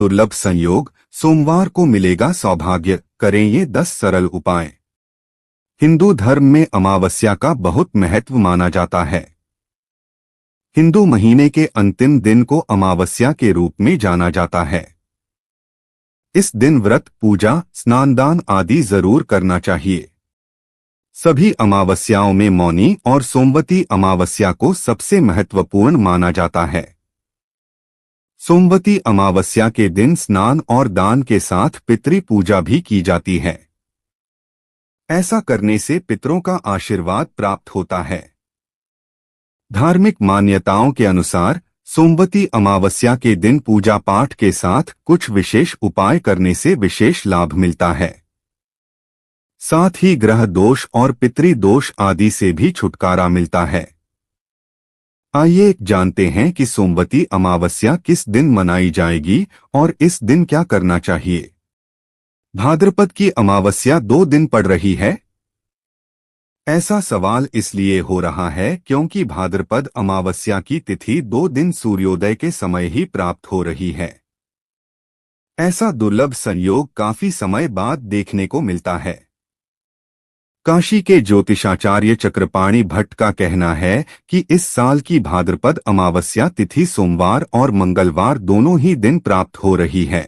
दुर्लभ संयोग, सोमवार को मिलेगा सौभाग्य, करें ये 10 सरल उपाय। हिंदू धर्म में अमावस्या का बहुत महत्व माना जाता है। हिंदू महीने के अंतिम दिन को अमावस्या के रूप में जाना जाता है। इस दिन व्रत, पूजा, स्नान-दान आदि जरूर करना चाहिए। सभी अमावस्याओं में मौनी और सोमवती अमावस्या को सबसे महत्वपूर्ण माना जाता है। सोमवती अमावस्या के दिन स्नान और दान के साथ पितृ पूजा भी की जाती है। ऐसा करने से पितरों का आशीर्वाद प्राप्त होता है। धार्मिक मान्यताओं के अनुसार सोमवती अमावस्या के दिन पूजा पाठ के साथ कुछ विशेष उपाय करने से विशेष लाभ मिलता है। साथ ही ग्रह दोष और पितृ दोष आदि से भी छुटकारा मिलता है। आइए जानते हैं कि सोमवती अमावस्या किस दिन मनाई जाएगी और इस दिन क्या करना चाहिए। भाद्रपद की अमावस्या 2 दिन पड़ रही है। ऐसा सवाल इसलिए हो रहा है क्योंकि भाद्रपद अमावस्या की तिथि 2 दिन सूर्योदय के समय ही प्राप्त हो रही है। ऐसा दुर्लभ संयोग काफी समय बाद देखने को मिलता है। काशी के ज्योतिषाचार्य चक्रपाणि भट्ट का कहना है कि इस साल की भाद्रपद अमावस्या तिथि सोमवार और मंगलवार दोनों ही दिन प्राप्त हो रही है।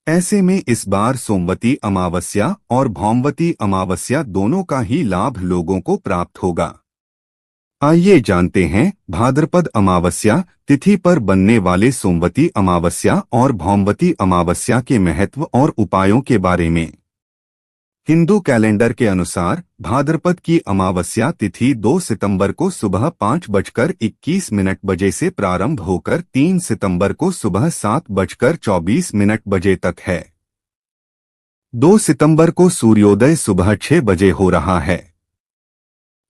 ऐसे में इस बार सोमवती अमावस्या और भौमवती अमावस्या दोनों का ही लाभ लोगों को प्राप्त होगा। आइए जानते हैं भाद्रपद अमावस्या तिथि पर बनने वाले सोमवती अमावस्या और भौमवती अमावस्या के महत्व और उपायों के बारे में। हिंदू कैलेंडर के अनुसार भाद्रपद की अमावस्या तिथि 2 सितंबर को सुबह 5:21 बजे से प्रारंभ होकर 3 सितंबर को सुबह 7:24 बजे तक है। 2 सितंबर को सूर्योदय सुबह 6 बजे हो रहा है।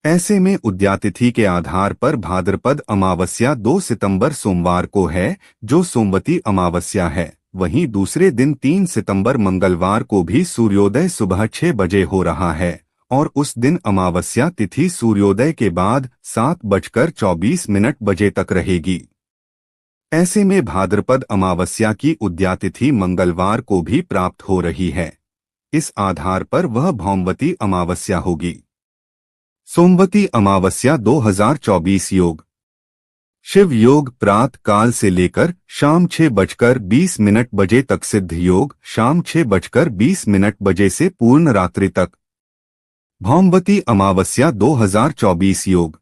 ऐसे में उदयातिथि के आधार पर भाद्रपद अमावस्या 2 सितंबर सोमवार को है, जो सोमवती अमावस्या है। वहीं दूसरे दिन 3 सितंबर मंगलवार को भी सूर्योदय सुबह 6 बजे हो रहा है और उस दिन अमावस्या तिथि सूर्योदय के बाद 7:24 बजे तक रहेगी। ऐसे में भाद्रपद अमावस्या की उदयातिथि मंगलवार को भी प्राप्त हो रही है। इस आधार पर वह भौमवती अमावस्या होगी। सोमवती अमावस्या 2024 योग। शिव योग प्रातः काल से लेकर शाम 6:20 बजे तक, सिद्ध योग शाम 6:20 बजे से पूर्ण रात्रि तक। भौमवती अमावस्या 2024 योग।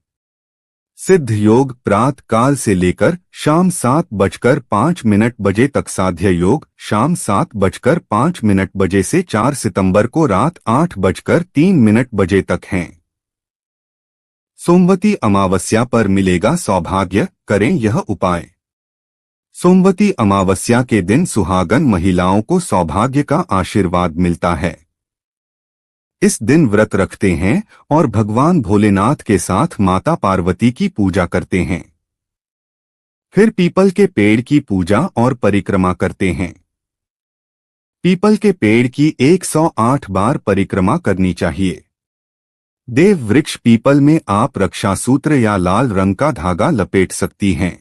सिद्ध योग प्रातः काल से लेकर शाम 7:05 बजे तक, साध्य योग शाम 7:05 बजे से 4 सितंबर को रात 8:03 बजे तक हैं। सोमवती अमावस्या पर मिलेगा सौभाग्य, करें यह उपाय। सोमवती अमावस्या के दिन सुहागन महिलाओं को सौभाग्य का आशीर्वाद मिलता है। इस दिन व्रत रखते हैं और भगवान भोलेनाथ के साथ माता पार्वती की पूजा करते हैं। फिर पीपल के पेड़ की पूजा और परिक्रमा करते हैं। पीपल के पेड़ की 108 बार परिक्रमा करनी चाहिए। देव वृक्ष पीपल में आप रक्षा सूत्र या लाल रंग का धागा लपेट सकती हैं।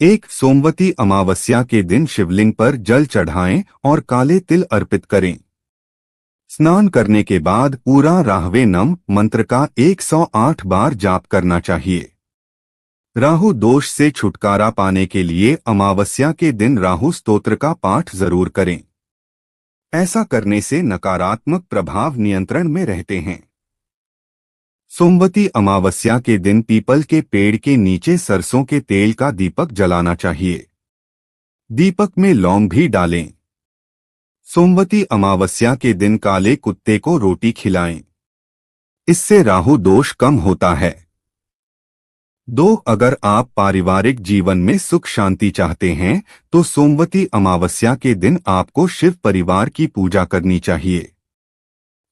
एक सोमवती अमावस्या के दिन शिवलिंग पर जल चढ़ाएं और काले तिल अर्पित करें। स्नान करने के बाद पूरा राहवे नम मंत्र का 108 बार जाप करना चाहिए। राहु दोष से छुटकारा पाने के लिए अमावस्या के दिन राहु स्तोत्र का पाठ जरूर करें। ऐसा करने से नकारात्मक प्रभाव नियंत्रण में रहते हैं। सोमवती अमावस्या के दिन पीपल के पेड़ के नीचे सरसों के तेल का दीपक जलाना चाहिए। दीपक में लौंग भी डालें। सोमवती अमावस्या के दिन काले कुत्ते को रोटी खिलाएं। इससे राहु दोष कम होता है। 2. अगर आप पारिवारिक जीवन में सुख शांति चाहते हैं तो सोमवती अमावस्या के दिन आपको शिव परिवार की पूजा करनी चाहिए।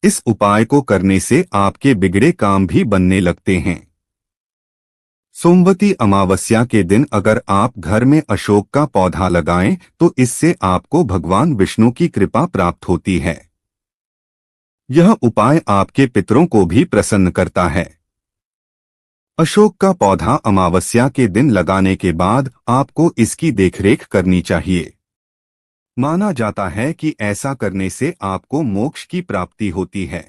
इस उपाय को करने से आपके बिगड़े काम भी बनने लगते हैं। सोमवती अमावस्या के दिन अगर आप घर में अशोक का पौधा लगाएं तो इससे आपको भगवान विष्णु की कृपा प्राप्त होती है। यह उपाय आपके पितरों को भी प्रसन्न करता है। अशोक का पौधा अमावस्या के दिन लगाने के बाद आपको इसकी देखरेख करनी चाहिए। माना जाता है कि ऐसा करने से आपको मोक्ष की प्राप्ति होती है।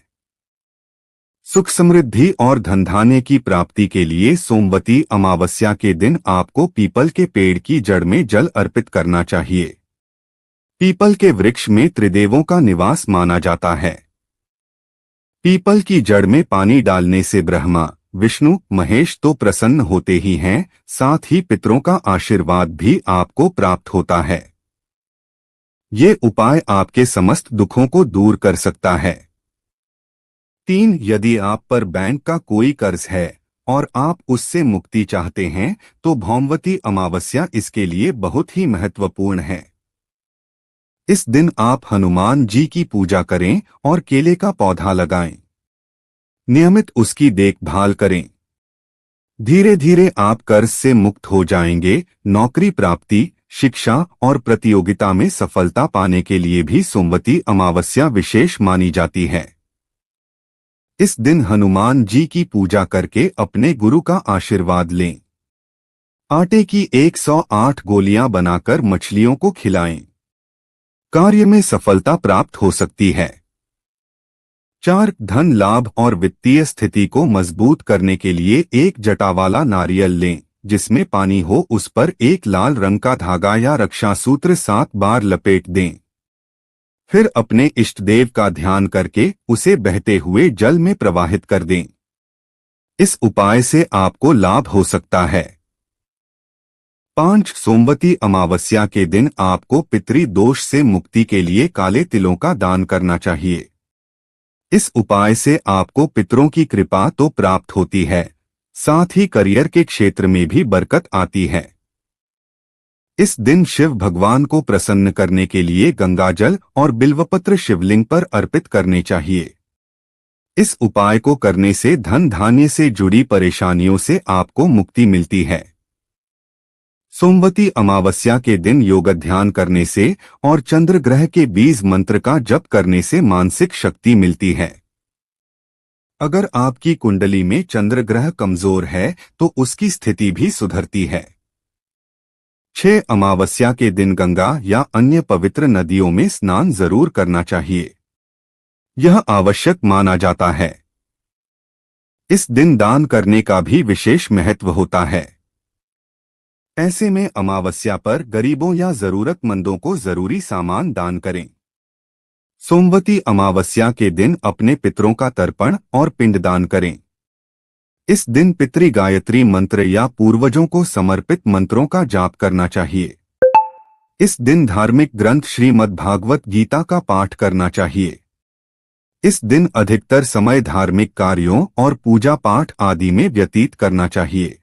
सुख समृद्धि और धनधान्य की प्राप्ति के लिए सोमवती अमावस्या के दिन आपको पीपल के पेड़ की जड़ में जल अर्पित करना चाहिए। पीपल के वृक्ष में त्रिदेवों का निवास माना जाता है। पीपल की जड़ में पानी डालने से ब्रह्मा, विष्णु, महेश तो प्रसन्न होते ही हैं, साथ ही पितरों का आशीर्वाद भी आपको प्राप्त होता है। ये उपाय आपके समस्त दुखों को दूर कर सकता है। 3. यदि आप पर बैंक का कोई कर्ज है और आप उससे मुक्ति चाहते हैं तो भौमवती अमावस्या इसके लिए बहुत ही महत्वपूर्ण है। इस दिन आप हनुमान जी की पूजा करें और केले का पौधा लगाएं। नियमित उसकी देखभाल करें। धीरे धीरे आप कर्ज से मुक्त हो जाएंगे। नौकरी प्राप्ति, शिक्षा और प्रतियोगिता में सफलता पाने के लिए भी सोमवती अमावस्या विशेष मानी जाती है। इस दिन हनुमान जी की पूजा करके अपने गुरु का आशीर्वाद लें। आटे की 108 गोलियां बनाकर मछलियों को खिलाएं। कार्य में सफलता प्राप्त हो सकती है। 4. धन लाभ और वित्तीय स्थिति को मजबूत करने के लिए एक जटा वाला नारियल लें, जिसमें पानी हो। उस पर एक लाल रंग का धागा या रक्षा सूत्र 7 बार लपेट दें। फिर अपने इष्ट देव का ध्यान करके उसे बहते हुए जल में प्रवाहित कर दें। इस उपाय से आपको लाभ हो सकता है। 5. सोमवती अमावस्या के दिन आपको पितृ दोष से मुक्ति के लिए काले तिलों का दान करना चाहिए। इस उपाय से आपको पितरों की कृपा तो प्राप्त होती है, साथ ही करियर के क्षेत्र में भी बरकत आती है। इस दिन शिव भगवान को प्रसन्न करने के लिए गंगाजल और बिल्वपत्र शिवलिंग पर अर्पित करने चाहिए। इस उपाय को करने से धन धान्य से जुड़ी परेशानियों से आपको मुक्ति मिलती है। सोमवती अमावस्या के दिन योग ध्यान करने से और चंद्र ग्रह के बीज मंत्र का जप करने से मानसिक शक्ति मिलती है। अगर आपकी कुंडली में चंद्र ग्रह कमजोर है तो उसकी स्थिति भी सुधरती है। 6. अमावस्या के दिन गंगा या अन्य पवित्र नदियों में स्नान जरूर करना चाहिए। यह आवश्यक माना जाता है। इस दिन दान करने का भी विशेष महत्व होता है। ऐसे में अमावस्या पर गरीबों या जरूरतमंदों को जरूरी सामान दान करें। सोमवती अमावस्या के दिन अपने पितरों का तर्पण और पिंडदान करें। इस दिन पितृ गायत्री मंत्र या पूर्वजों को समर्पित मंत्रों का जाप करना चाहिए। इस दिन धार्मिक ग्रंथ श्रीमद् भागवत गीता का पाठ करना चाहिए। इस दिन अधिकतर समय धार्मिक कार्यों और पूजा पाठ आदि में व्यतीत करना चाहिए।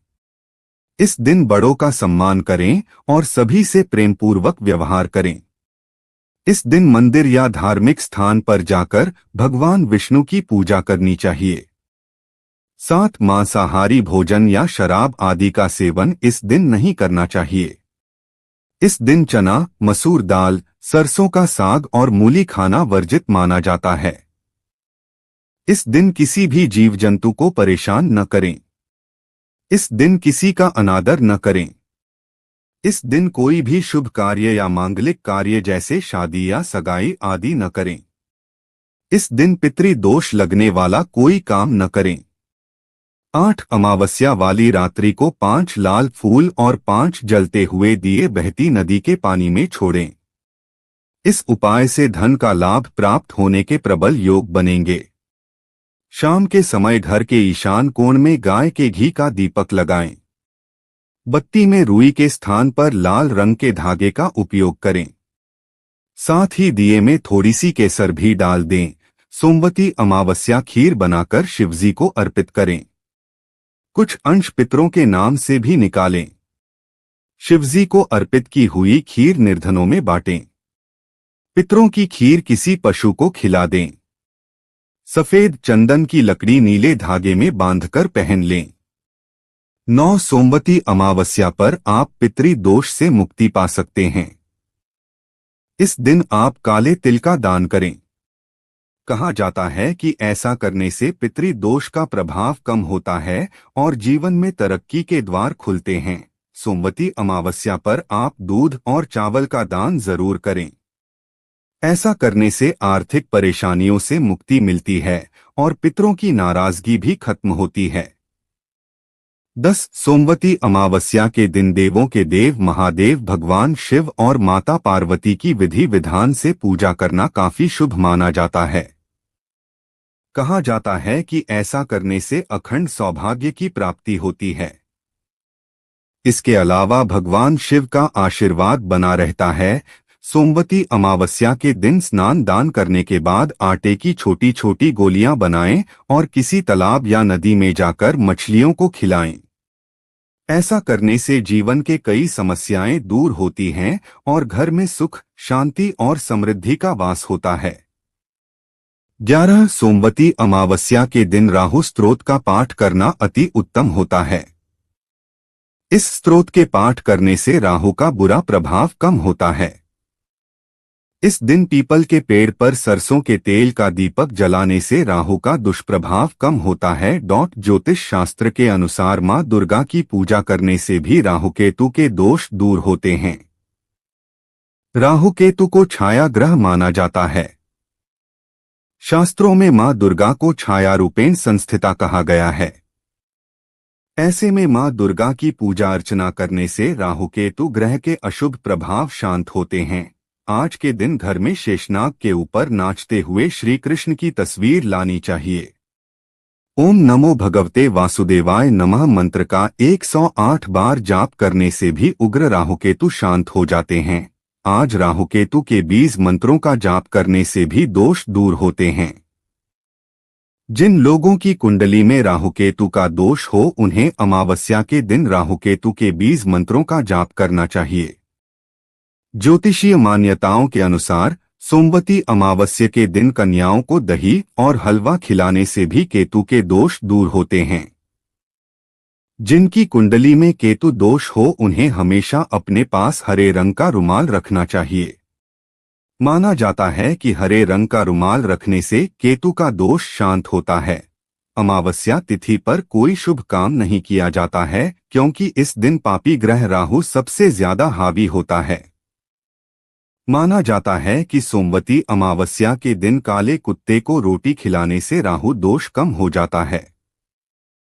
इस दिन बड़ों का सम्मान करें और सभी से प्रेमपूर्वक व्यवहार करें। इस दिन मंदिर या धार्मिक स्थान पर जाकर भगवान विष्णु की पूजा करनी चाहिए। 7. मांसाहारी भोजन या शराब आदि का सेवन इस दिन नहीं करना चाहिए। इस दिन चना, मसूर दाल, सरसों का साग और मूली खाना वर्जित माना जाता है। इस दिन किसी भी जीव जंतु को परेशान न करें। इस दिन किसी का अनादर न करें। इस दिन कोई भी शुभ कार्य या मांगलिक कार्य जैसे शादी या सगाई आदि न करें। इस दिन पितृ दोष लगने वाला कोई काम न करें। 8. अमावस्या वाली रात्रि को 5 लाल फूल और 5 जलते हुए दिए बहती नदी के पानी में छोड़ें। इस उपाय से धन का लाभ प्राप्त होने के प्रबल योग बनेंगे। शाम के समय घर के ईशान कोण में गाय के घी का दीपक लगाएं। बत्ती में रुई के स्थान पर लाल रंग के धागे का उपयोग करें। साथ ही दिए में थोड़ी सी केसर भी डाल दें। सोमवती अमावस्या खीर बनाकर शिवजी को अर्पित करें। कुछ अंश पितरों के नाम से भी निकालें। शिवजी को अर्पित की हुई खीर निर्धनों में बांटें। पितरों की खीर किसी पशु को खिला दें। सफेद चंदन की लकड़ी नीले धागे में बांधकर पहन लें। 9. सोमवती अमावस्या पर आप पितृ दोष से मुक्ति पा सकते हैं। इस दिन आप काले तिल का दान करें। कहा जाता है कि ऐसा करने से पितृदोष का प्रभाव कम होता है और जीवन में तरक्की के द्वार खुलते हैं। सोमवती अमावस्या पर आप दूध और चावल का दान जरूर करें। ऐसा करने से आर्थिक परेशानियों से मुक्ति मिलती है और पितरों की नाराजगी भी खत्म होती है। 10 सोमवती अमावस्या के दिन देवों के देव महादेव भगवान शिव और माता पार्वती की विधि विधान से पूजा करना काफी शुभ माना जाता है। कहा जाता है कि ऐसा करने से अखंड सौभाग्य की प्राप्ति होती है। इसके अलावा भगवान शिव का आशीर्वाद बना रहता है। सोमवती अमावस्या के दिन स्नान दान करने के बाद आटे की छोटी छोटी गोलियां बनाएं और किसी तालाब या नदी में जाकर मछलियों को खिलाएं। ऐसा करने से जीवन के कई समस्याएं दूर होती हैं और घर में सुख, शांति और समृद्धि का वास होता है। 11 सोमवती अमावस्या के दिन राहु स्तोत्र का पाठ करना अति उत्तम होता है। इस स्तोत्र के पाठ करने से राहु का बुरा प्रभाव कम होता है। इस दिन पीपल के पेड़ पर सरसों के तेल का दीपक जलाने से राहु का दुष्प्रभाव कम होता है। ज्योतिष शास्त्र के अनुसार मां दुर्गा की पूजा करने से भी राहु केतु के दोष दूर होते हैं। राहु केतु को छाया ग्रह माना जाता है। शास्त्रों में मां दुर्गा को छाया रूपेण संस्थिता कहा गया है। ऐसे में मां दुर्गा की पूजा अर्चना करने से राहु केतु ग्रह के अशुभ प्रभाव शांत होते हैं। आज के दिन घर में शेषनाग के ऊपर नाचते हुए श्री कृष्ण की तस्वीर लानी चाहिए। ओम नमो भगवते वासुदेवाय नमः मंत्र का 108 बार जाप करने से भी उग्र राहुकेतु शांत हो जाते हैं। आज राहुकेतु के 20 मंत्रों का जाप करने से भी दोष दूर होते हैं। जिन लोगों की कुंडली में राहुकेतु का दोष हो उन्हें अमावस्या के दिन राहुकेतु के 20 मंत्रों का जाप करना चाहिए। ज्योतिषीय मान्यताओं के अनुसार सोमवती अमावस्या के दिन कन्याओं को दही और हलवा खिलाने से भी केतु के दोष दूर होते हैं। जिनकी कुंडली में केतु दोष हो उन्हें हमेशा अपने पास हरे रंग का रुमाल रखना चाहिए। माना जाता है कि हरे रंग का रुमाल रखने से केतु का दोष शांत होता है। अमावस्या तिथि पर कोई शुभ काम नहीं किया जाता है क्योंकि इस दिन पापी ग्रह राहु सबसे ज्यादा हावी होता है। माना जाता है कि सोमवती अमावस्या के दिन काले कुत्ते को रोटी खिलाने से राहु दोष कम हो जाता है।